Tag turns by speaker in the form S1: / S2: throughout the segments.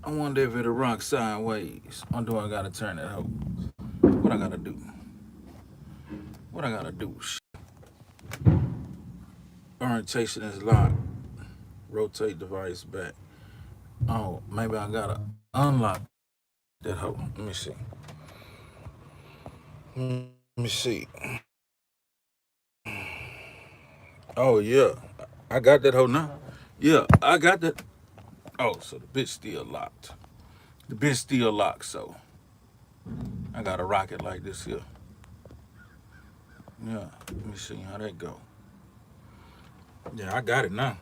S1: I wonder if it'll rock sideways. Or do I gotta turn it hoe? What I gotta do? What I gotta do? Orientation is locked. Rotate device back. Oh, maybe I gotta unlock that hoe. Let me see. Let me see. Oh yeah, I got that hoe now. Yeah, I got that. Oh, so the bitch still locked. The bitch still locked. So I gotta rock it like this here. Yeah, let me see how that go. Yeah, I got it now.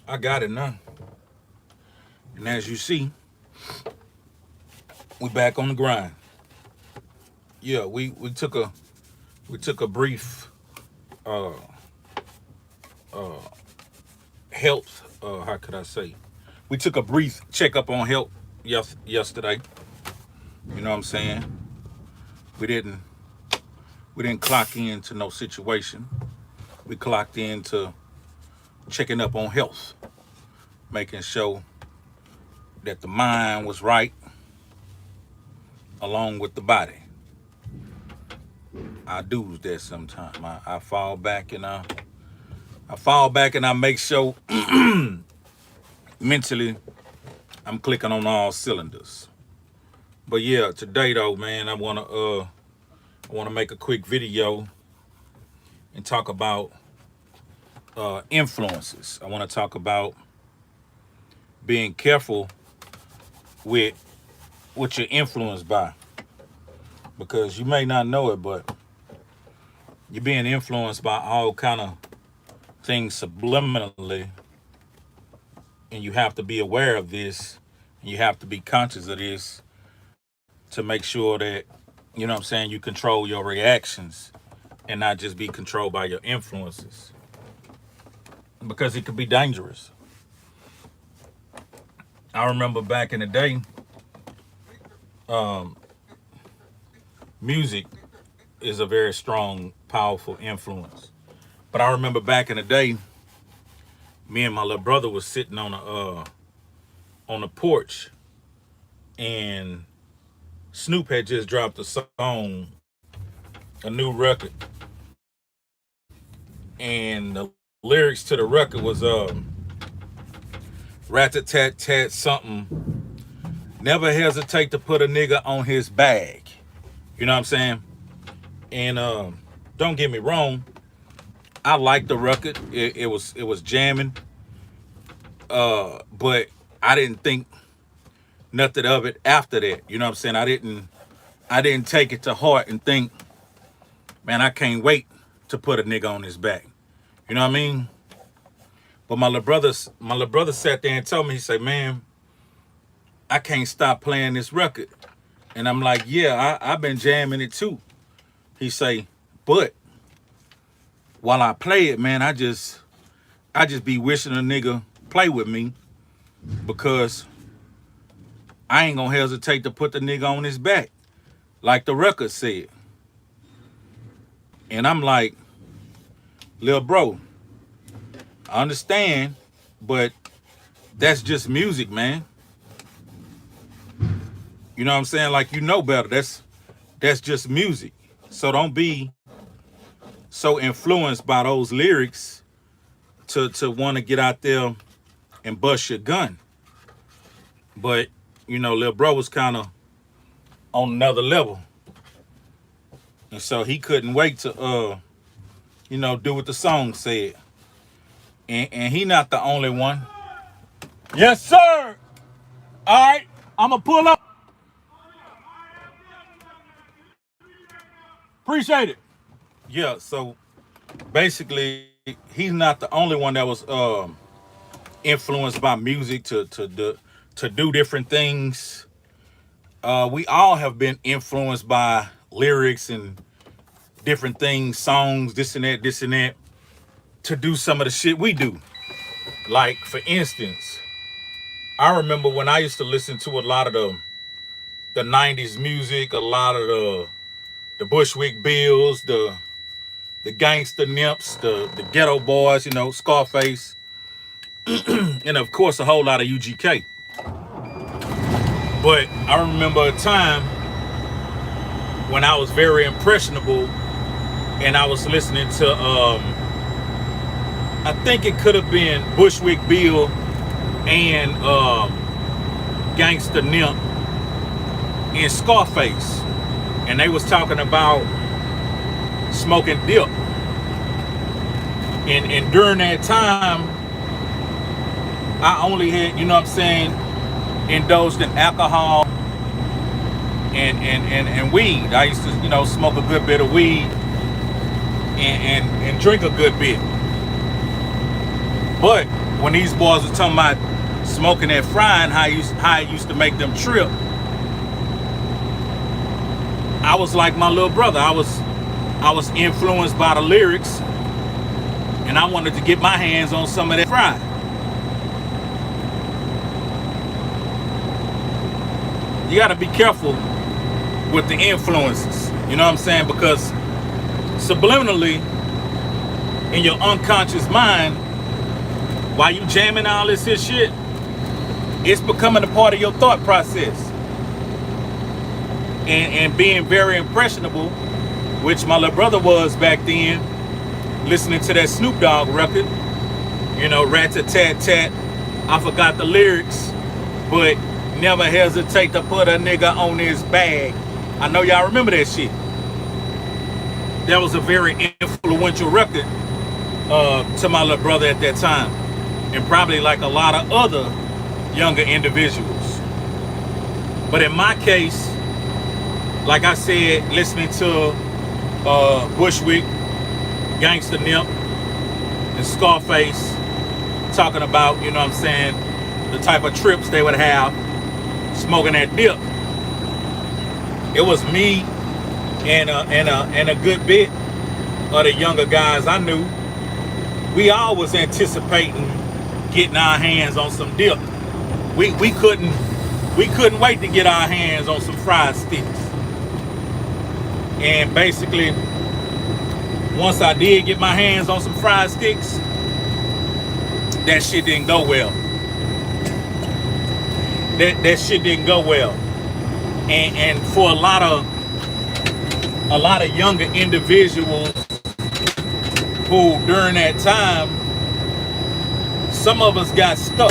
S1: I got it now. And as you see, we back on the grind. Yeah, we took a brief uh uh health how could I say? We took a brief checkup on health yesterday. You know what I'm saying? We didn't we didn't clock into no situation. We clocked into checking up on health, making sure that the mind was right along with the body. I do that sometimes. I fall back and I make sure mentally I'm clicking on all cylinders. But yeah, today though, man, I wanna make a quick video and talk about influences. I wanna talk about being careful with what you're influenced by. Because you may not know it, but you're being influenced by all kind of things subliminally, and you have to be aware of this, and you have to be conscious of this to make sure that, you know what I'm saying, you control your reactions and not just be controlled by your influences, because it could be dangerous. I remember back in the day, um, music is a very strong, powerful influence. But I remember back in the day, me and my little brother was sitting on the porch, and Snoop had just dropped a song, a new record, and the lyrics to the record was rat a tat tat something. Never hesitate to put a nigga on his bag. You know what I'm saying? And don't get me wrong, I liked the record. It was jamming. But I didn't think nothing of it after that. You know what I'm saying? I didn't take it to heart and think, man, I can't wait to put a nigga on his back. You know what I mean? But my little brother sat there and told me, he said, man, I can't stop playing this record. And I'm like, yeah, I've been jamming it too. He say, but while I play it, man, I just be wishing a nigga play with me, because I ain't gonna hesitate to put the nigga on his back, like the record said. And I'm like, little bro, I understand, but that's just music, man. You know what I'm saying? Like, you know better. That's just music. So don't be so influenced by those lyrics to want to get out there and bust your gun. But, little bro was kind of on another level. And so he couldn't wait to do what the song said. And he not the only one. Yes, sir. All right, I'ma pull up. Appreciate it. Yeah, so basically he's not the only one that was influenced by music to do different things. We all have been influenced by lyrics and different things, songs, this and that, to do some of the shit we do. Like, for instance, I remember when I used to listen to a lot of the '90s music, a lot of the Bushwick Bills, the gangster Nimps, the Ghetto Boys, Scarface, and of course a whole lot of UGK. But I remember a time when I was very impressionable and I was listening to I think it could have been Bushwick Bill and Gangsta Nimp and Scarface, and they was talking about smoking dip. And during that time, I only had, you know what I'm saying, indulged in alcohol and weed. I used to, you know, smoke a good bit of weed and drink a good bit. But when these boys were talking about smoking that frying, how it used to make them trip, I was like my little brother. I was influenced by the lyrics, and I wanted to get my hands on some of that fry. You got to be careful with the influences, you know what I'm saying? Because subliminally, in your unconscious mind, while you jamming all this here shit, it's becoming a part of your thought process. And being very impressionable, which my little brother was back then, listening to that Snoop Dogg record, you know, rat-a-tat-tat, I forgot the lyrics, but never hesitate to put a nigga on his bag. I know y'all remember that shit. That was a very influential record to my little brother at that time, and probably like a lot of other younger individuals. But in my case, like I said, listening to Bushwick, Gangsta Nimp, and Scarface talking about, you know what I'm saying, the type of trips they would have smoking that dip. It was me and a good bit of the younger guys I knew. We all was anticipating getting our hands on some dip. We couldn't wait to get our hands on some fried sticks. And basically, once I did get my hands on some fried sticks, that shit didn't go well. That shit didn't go well. And for a lot of younger individuals who during that time, some of us got stuck.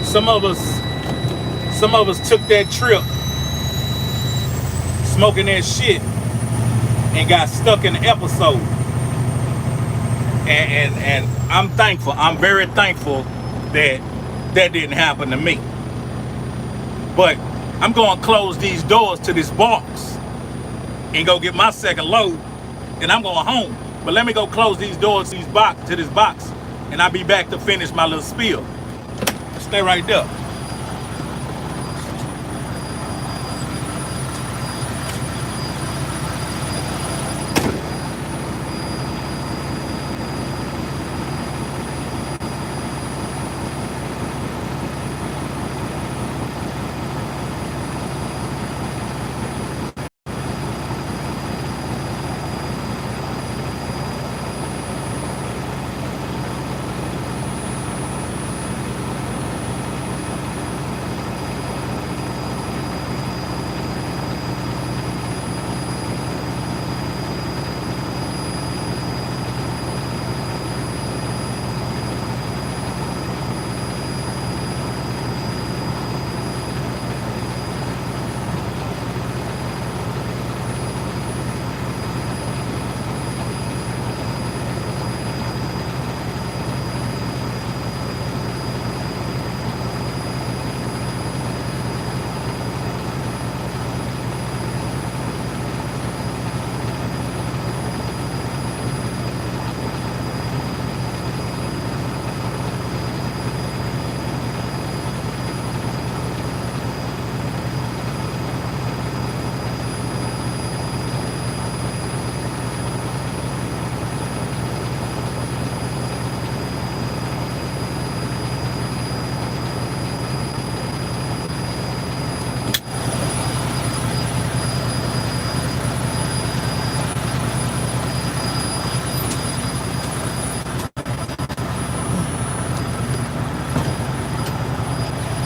S1: Some of us took that trip smoking that shit and got stuck in the episode. And I'm thankful. I'm very thankful that didn't happen to me. But I'm going to close these doors to this box and go get my second load, and I'm going home. But let me go close these doors to this box, and I'll be back to finish my little spiel. Stay right there.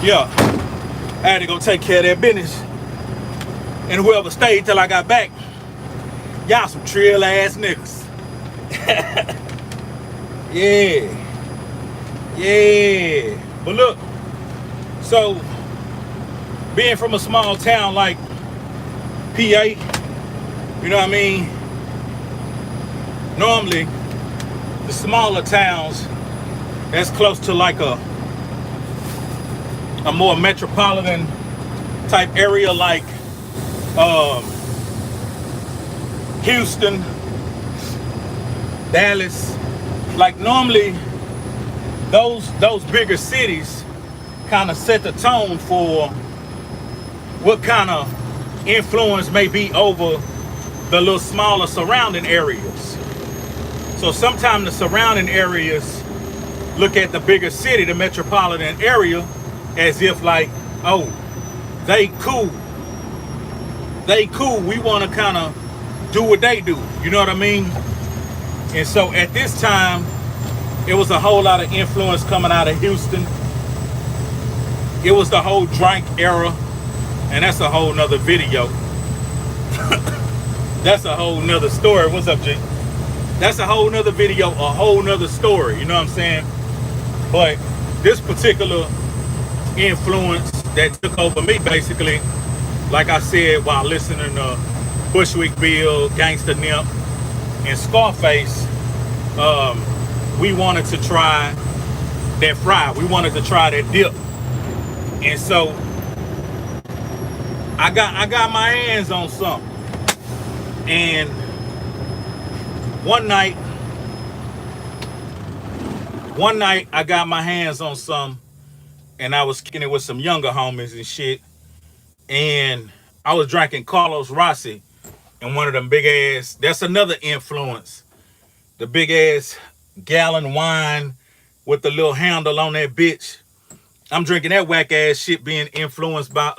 S1: Yeah, I had to go take care of that business. And whoever stayed till I got back, y'all some trill ass niggas. Yeah. Yeah. But look, so being from a small town like PA, you know what I mean? Normally, the smaller towns that's close to like a more metropolitan type area like Houston, Dallas, like normally those bigger cities kind of set the tone for what kind of influence may be over the little smaller surrounding areas. So sometimes the surrounding areas look at the bigger city, the metropolitan area, as if like, oh, they cool. They cool. We want to kind of do what they do. You know what I mean? And so at this time, it was a whole lot of influence coming out of Houston. It was the whole drink era. And that's a whole nother video. That's a whole nother story. What's up, G? That's a whole nother video, a whole nother story. You know what I'm saying? But this particular influence that took over me, basically, like I said, while listening to Bushwick Bill, Gangsta Nip, and Scarface, we wanted to try that fry. We wanted to try that dip. And so I got my hands on something. And one night I got my hands on some, and I was kicking it with some younger homies and shit. And I was drinking Carlos Rossi and one of them big ass, that's another influence. The big ass gallon wine with the little handle on that bitch. I'm drinking that whack ass shit being influenced by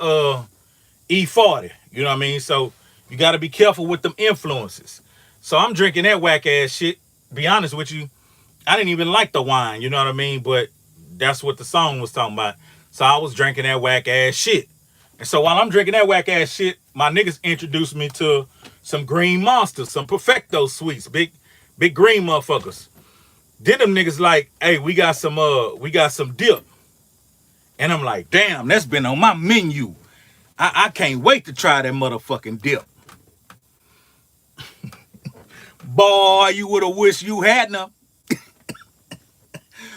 S1: E40. You know what I mean? So you gotta be careful with them influences. So I'm drinking that whack ass shit. Be honest with you, I didn't even like the wine, you know what I mean? But that's what the song was talking about. So I was drinking that whack ass shit. And so while I'm drinking that whack ass shit, my niggas introduced me to some green monsters, some Perfecto sweets, big green motherfuckers. Then them niggas like, hey, we got some dip. And I'm like, damn, that's been on my menu. I can't wait to try that motherfucking dip. Boy, you would have wished you had them.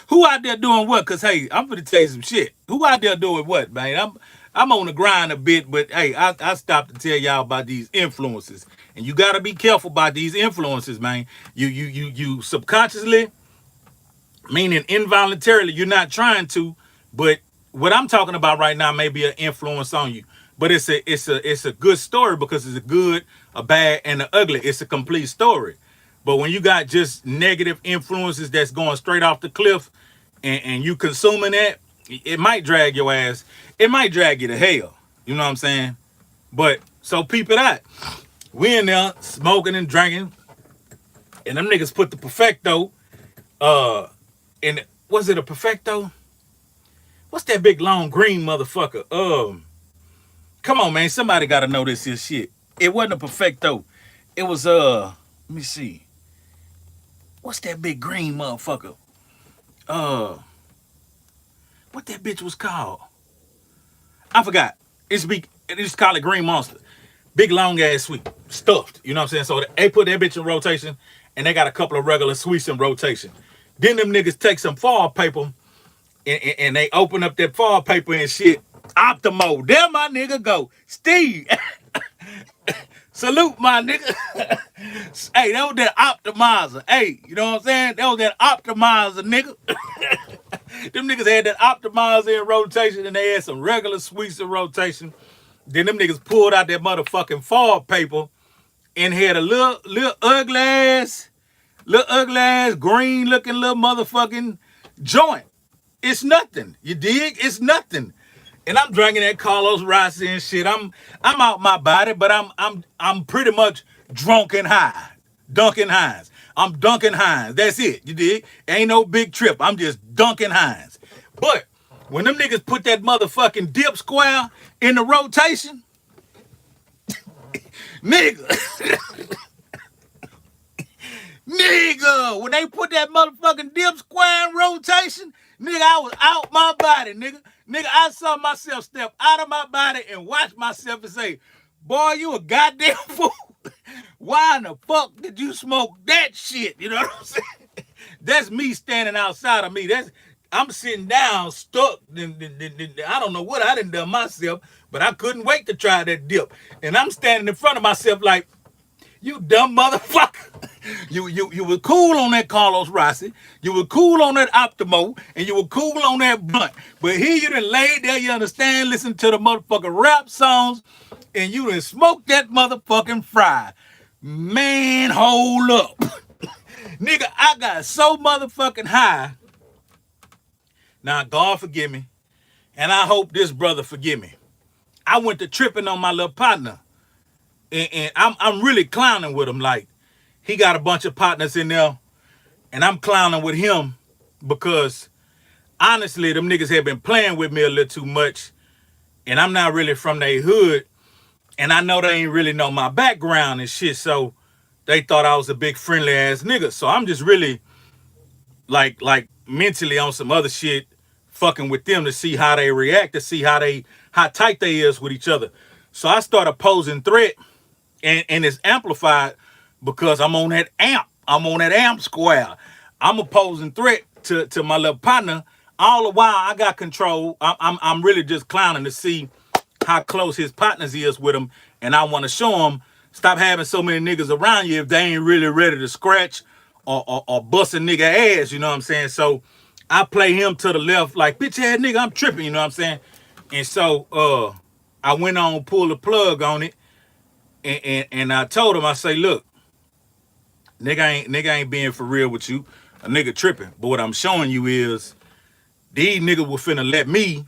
S1: Who out there doing what? Cause hey, I'm gonna tell you some shit. Who out there doing what, man? I'm on the grind a bit, but hey, I stopped to tell y'all about these influences. And you gotta be careful about these influences, man. You subconsciously, meaning involuntarily, you're not trying to, but what I'm talking about right now may be an influence on you. But it's a good story because it's a good, a bad, and an ugly. It's a complete story. But when you got just negative influences that's going straight off the cliff and you consuming that, it might drag your ass. It might drag you to hell. You know what I'm saying? But so peep it out. We in there smoking and drinking. And them niggas put the Perfecto in, was it a Perfecto? What's that big long green motherfucker? Come on, man. Somebody gotta know this here shit. It wasn't a Perfecto. It was let me see. What's that big green motherfucker? What that bitch was called? I forgot. It's called a Green Monster. Big long ass sweet. Stuffed. You know what I'm saying? So they put that bitch in rotation and they got a couple of regular sweets in rotation. Then them niggas take some foil paper and they open up that foil paper and shit. Optimo. There my nigga go. Steve. Salute my nigga. Hey, that was that optimizer. Hey, you know what I'm saying? That was that optimizer, nigga. Them niggas had that optimizer in rotation and they had some regular sweets in rotation. Then them niggas pulled out that motherfucking foil paper and had a little ugly ass green looking little motherfucking joint. It's nothing. You dig? It's nothing. And I'm drinking that Carlos Rossi and shit. I'm out my body, but I'm pretty much drunk and high. Dunkin' Hines. I'm Dunkin' Hines. That's it. You dig? Ain't no big trip. I'm just Dunkin' Hines. But When them niggas put that motherfucking dip square in the rotation, nigga, nigga, when they put that motherfucking dip square in rotation, nigga, I was out my body, nigga. Nigga, I saw myself step out of my body and watch myself and say, boy, you a goddamn fool. Why in the fuck did you smoke that shit? You know what I'm saying? That's me standing outside of me. I'm sitting down, stuck. I don't know what I done myself, but I couldn't wait to try that dip. And I'm standing in front of myself like, you dumb motherfucker. You were cool on that Carlos Rossi. You were cool on that Optimo. And you were cool on that blunt. But here you done laid there, you understand, listen to the motherfucking rap songs. And you done smoked that motherfucking fry. Man, hold up. Nigga, I got so motherfucking high. Now, God forgive me. And I hope this brother forgive me. I went to tripping on my little partner. And I'm really clowning with him. Like, he got a bunch of partners in there, and I'm clowning with him because, honestly, them niggas have been playing with me a little too much, and I'm not really from their hood, and I know they ain't really know my background and shit, so they thought I was a big friendly-ass nigga. So I'm just really, like mentally on some other shit, fucking with them to see how they react, to see how tight they is with each other. So I started posing threat. And it's amplified because I'm on that amp. I'm on that amp square. I'm opposing threat to my little partner. All the while I got control. I'm really just clowning to see how close his partners is with him. And I want to show him, stop having so many niggas around you if they ain't really ready to scratch or bust a nigga ass, you know what I'm saying? So I play him to the left like, bitch ass nigga, I'm tripping, you know what I'm saying? And so I went on, pull the plug on it. And I told him, I say, look, nigga ain't being for real with you. A nigga tripping. But what I'm showing you is these niggas were finna let me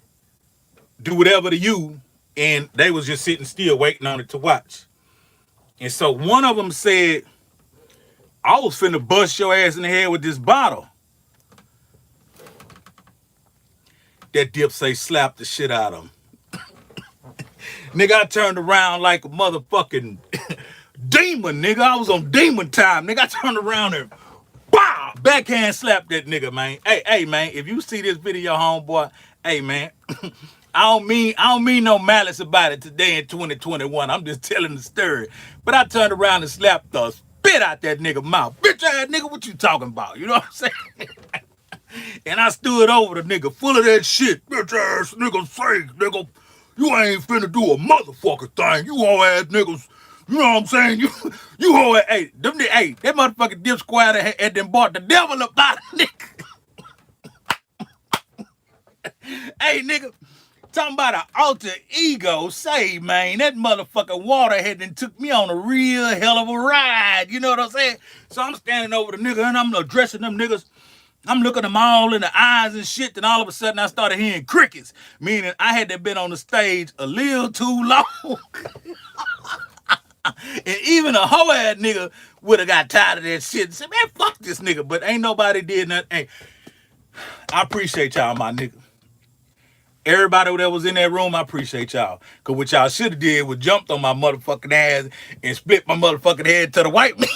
S1: do whatever to you, and they was just sitting still waiting on it to watch. And so one of them said, I was finna bust your ass in the head with this bottle. That dip say slap the shit out of him. Nigga, I turned around like a motherfucking demon, nigga. I was on demon time, nigga. I turned around and wow, backhand slap that nigga, man. Hey, man, if you see this video, homeboy, hey, man, I don't mean no malice about it today in 2021. I'm just telling the story. But I turned around and slapped the spit out that nigga mouth. Bitch ass nigga, what you talking about? You know what I'm saying? And I stood over the nigga full of that shit. Bitch ass nigga, say, nigga, you ain't finna do a motherfucker thing. You all ass niggas, you know what I'm saying? You all ass, hey, that motherfucking dip squad had them bought the devil up out of nigga. Hey, nigga, talking about an alter ego, say, man, that motherfucking water had then took me on a real hell of a ride. You know what I'm saying? So I'm standing over the nigga and I'm addressing them niggas. I'm looking them all in the eyes and shit, and all of a sudden I started hearing crickets, meaning I had to been on the stage a little too long. And even a hoe-ass nigga would have got tired of that shit and said, man, fuck this nigga. But ain't nobody did nothing. Hey, I appreciate y'all, my nigga. Everybody that was in that room, I appreciate y'all. Because what y'all should have did was jumped on my motherfucking ass and split my motherfucking head to the white man.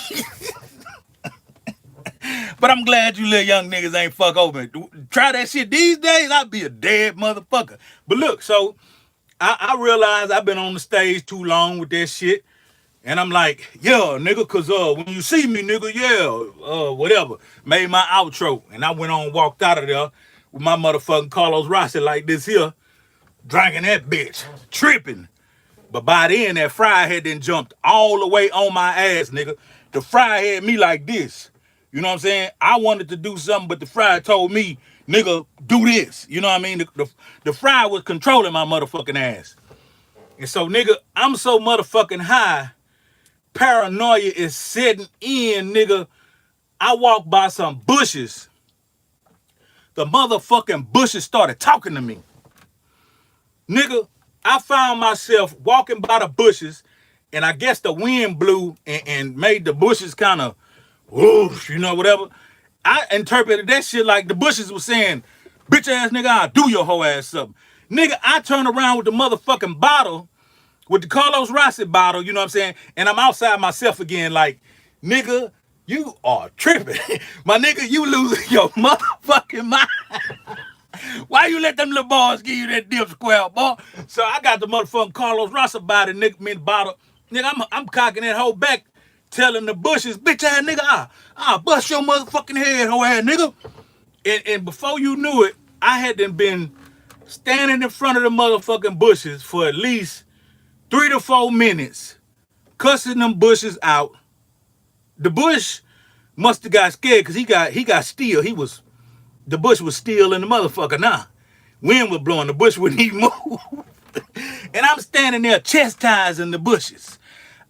S1: But I'm glad you little young niggas ain't fuck over. Try that shit these days, I'd be a dead motherfucker. But look, so I realized I've been on the stage too long with that shit. And I'm like, yeah, nigga, cause when you see me, nigga, yeah, whatever. Made my outro. And I went on, walked out of there with my motherfucking Carlos Rossi like this here, drinking that bitch, tripping. But by then, that fry had then jumped all the way on my ass, nigga. The fry had me like this. You know what I'm saying? I wanted to do something, but the fry told me, nigga, do this. You know what I mean? The fry was controlling my motherfucking ass. And so, nigga, I'm so motherfucking high, paranoia is setting in, nigga. I walked by some bushes. The motherfucking bushes started talking to me. Nigga, I found myself walking by the bushes, and I guess the wind blew and made the bushes kind of whoosh, you know, whatever. I interpreted that shit like the bushes was saying, Bitch ass nigga, I'll do your whole ass up. Nigga, I turn around with the motherfucking bottle, with the Carlos Rossi bottle, you know what I'm saying? And I'm outside myself again, like, nigga, you are tripping. My nigga, you losing your motherfucking mind. Why you let them little boys give you that dip square, boy? So I got the motherfucking Carlos Rossi bottle, nigga, mint bottle. Nigga, I'm cocking that whole back, telling the bushes, bitch ass nigga, I'll bust your motherfucking head, hoe ass nigga. And before you knew it, I had been standing in front of the motherfucking bushes for at least 3 to 4 minutes, cussing them bushes out. The bush must have got scared because he got still. The bush was still in the motherfucker now. Wind was blowing, the bush wouldn't even move. And I'm standing there chastising the bushes.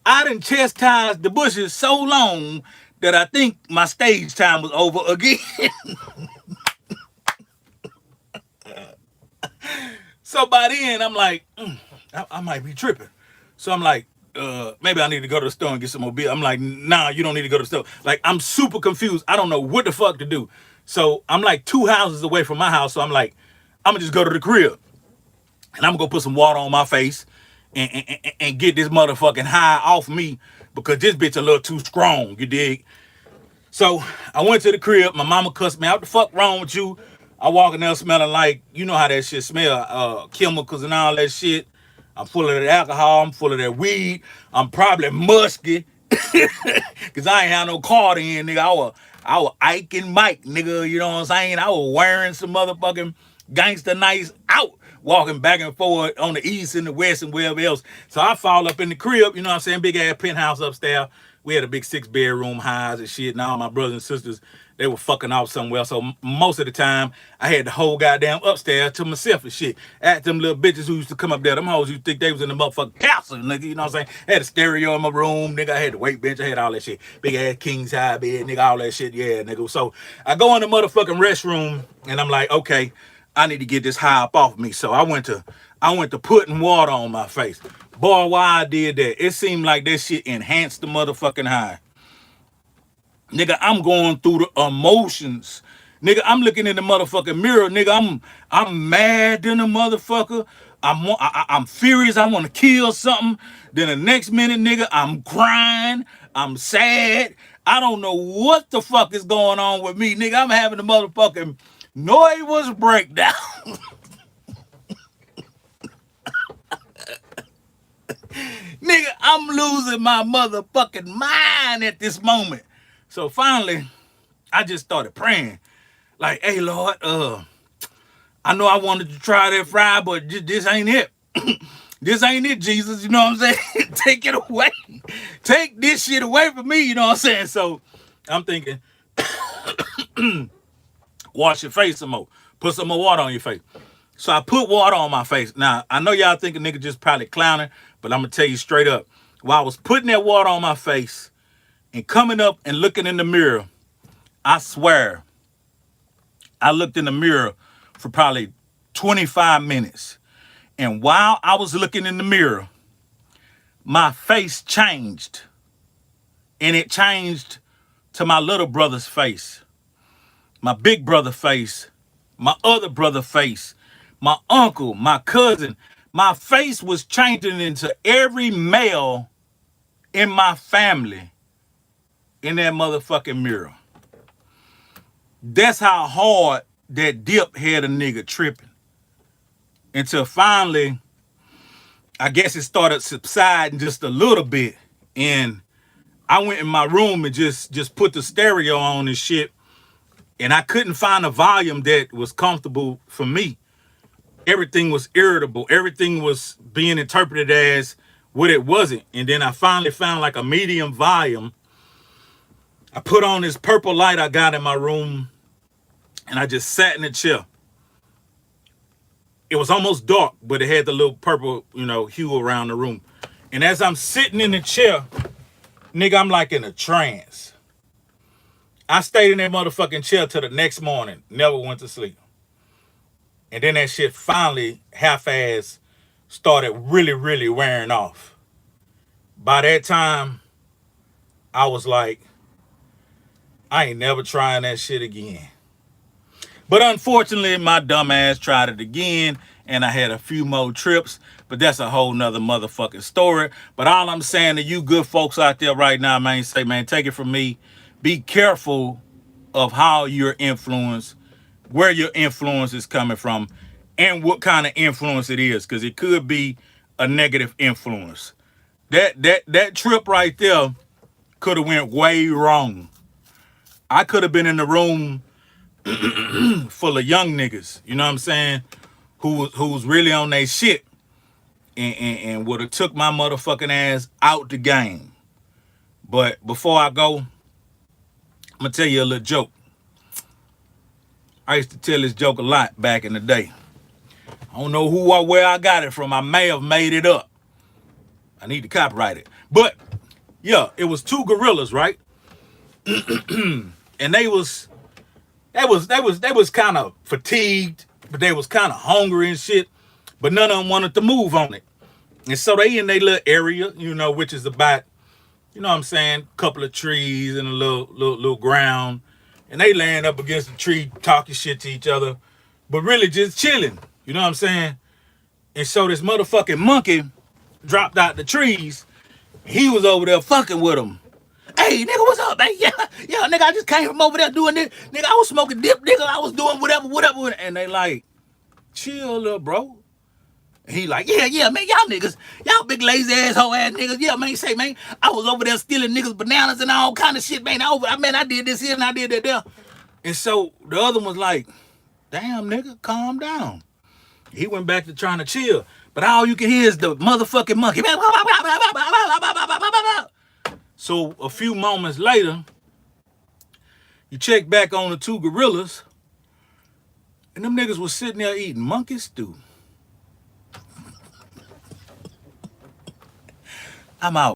S1: I done chastised the bushes so long that I think my stage time was over again. So by then, I'm like, I might be tripping. So I'm like, maybe I need to go to the store and get some more beer. I'm like, nah, you don't need to go to the store. Like, I'm super confused. I don't know what the fuck to do. So I'm like 2 houses away from my house. So I'm like, I'm gonna just go to the crib and I'm gonna go put some water on my face and get this motherfucking high off me because this bitch a little too strong, you dig? So I went to the crib. My mama cussed me out. The fuck wrong with you? I walk in there smelling like, you know how that shit smell, chemicals and all that shit. I'm full of that alcohol. I'm full of that weed. I'm probably musky. Cause I ain't had no car in, nigga. I was Ike and Mike, nigga. You know what I'm saying? I was wearing some motherfucking gangster nights out, walking back and forth on the east and the west and wherever else. So I fall up in the crib, you know what I'm saying? Big ass penthouse upstairs. We had a big 6-bedroom house and shit. And all my brothers and sisters, they were fucking off somewhere. So most of the time, I had the whole goddamn upstairs to myself and shit. At them little bitches who used to come up there, them hoes used to think they was in the motherfucking castle, nigga. You know what I'm saying? I had a stereo in my room, nigga. I had the weight bench. I had all that shit. Big ass king size bed, nigga. All that shit. Yeah, nigga. So I go in the motherfucking restroom and I'm like, okay, I need to get this high up off me. So I went to putting water on my face. Boy, why I did that, it seemed like that shit enhanced the motherfucking high. Nigga, I'm going through the emotions. Nigga, I'm looking in the motherfucking mirror. Nigga, I'm mad than a motherfucker. I'm furious. I want to kill something. Then the next minute, nigga, I'm crying. I'm sad. I don't know what the fuck is going on with me. Nigga, I'm having a motherfucking nervous breakdown. Nigga, I'm losing my motherfucking mind at this moment. So finally, I just started praying. Like, hey, Lord, I know I wanted to try that fry, but this ain't it. This ain't it, Jesus. You know what I'm saying? Take it away. Take this shit away from me. You know what I'm saying? So I'm thinking, wash your face some more. Put some more water on your face. So I put water on my face. Now, I know y'all think a nigga just probably clowning, but I'm going to tell you straight up. While I was putting that water on my face and coming up and looking in the mirror, I swear, I looked in the mirror for probably 25 minutes. And while I was looking in the mirror, my face changed. And it changed to my little brother's face, my big brother face, my other brother face, my uncle, my cousin. My face was changing into every male in my family in that motherfucking mirror. That's how hard that dip had a nigga tripping. Until finally, I guess it started subsiding just a little bit. And I went in my room and just put the stereo on and shit. And I couldn't find a volume that was comfortable for me. Everything was irritable. Everything was being interpreted as what it wasn't. And then I finally found like a medium volume. I put on this purple light I got in my room and I just sat in the chair. It was almost dark, but it had the little purple, hue around the room. And as I'm sitting in the chair, nigga, I'm like in a trance. I stayed in that motherfucking chair till the next morning. Never went to sleep. And then that shit finally, half-ass, started really, really wearing off. By that time, I was like, I ain't never trying that shit again. But unfortunately, my dumb ass tried it again, and I had a few more trips. But that's a whole nother motherfucking story. But all I'm saying to you good folks out there right now, man, say, man, take it from me. Be careful of how you're influenced, where your influence is coming from, and what kind of influence it is, because it could be a negative influence. That trip right there could have went way wrong. I could have been in the room full of young niggas, you know what I'm saying, who's really on their shit, and would have took my motherfucking ass out the game. But before I go, I'm gonna tell you a little joke. I used to tell this joke a lot back in the day. I don't know who or where I got it from. I may have made it up. I need to copyright it. But yeah, it was two gorillas, right? And they was kind of fatigued, but they was kind of hungry and shit. But none of them wanted to move on it. And so they in their little area, which is about, what I'm saying, couple of trees and a little ground. And they laying up against the tree, talking shit to each other, but really just chilling. You know what I'm saying? And so this motherfucking monkey dropped out the trees. He was over there fucking with them. Hey, nigga, what's up, man? Yeah, nigga, I just came from over there doing this. Nigga, I was smoking dip, nigga. I was doing whatever. And they like, chill, little bro. And he like, yeah, man, y'all big lazy asshole ass niggas. Yeah, man, say, man, I was over there stealing niggas bananas and all kind of shit, man. I did this here and I did that there. And so the other one was like, damn, nigga, calm down. He went back to trying to chill. But all you can hear is the motherfucking monkey. So a few moments later, you check back on the two gorillas, and them niggas was sitting there eating monkey stew. I'm out.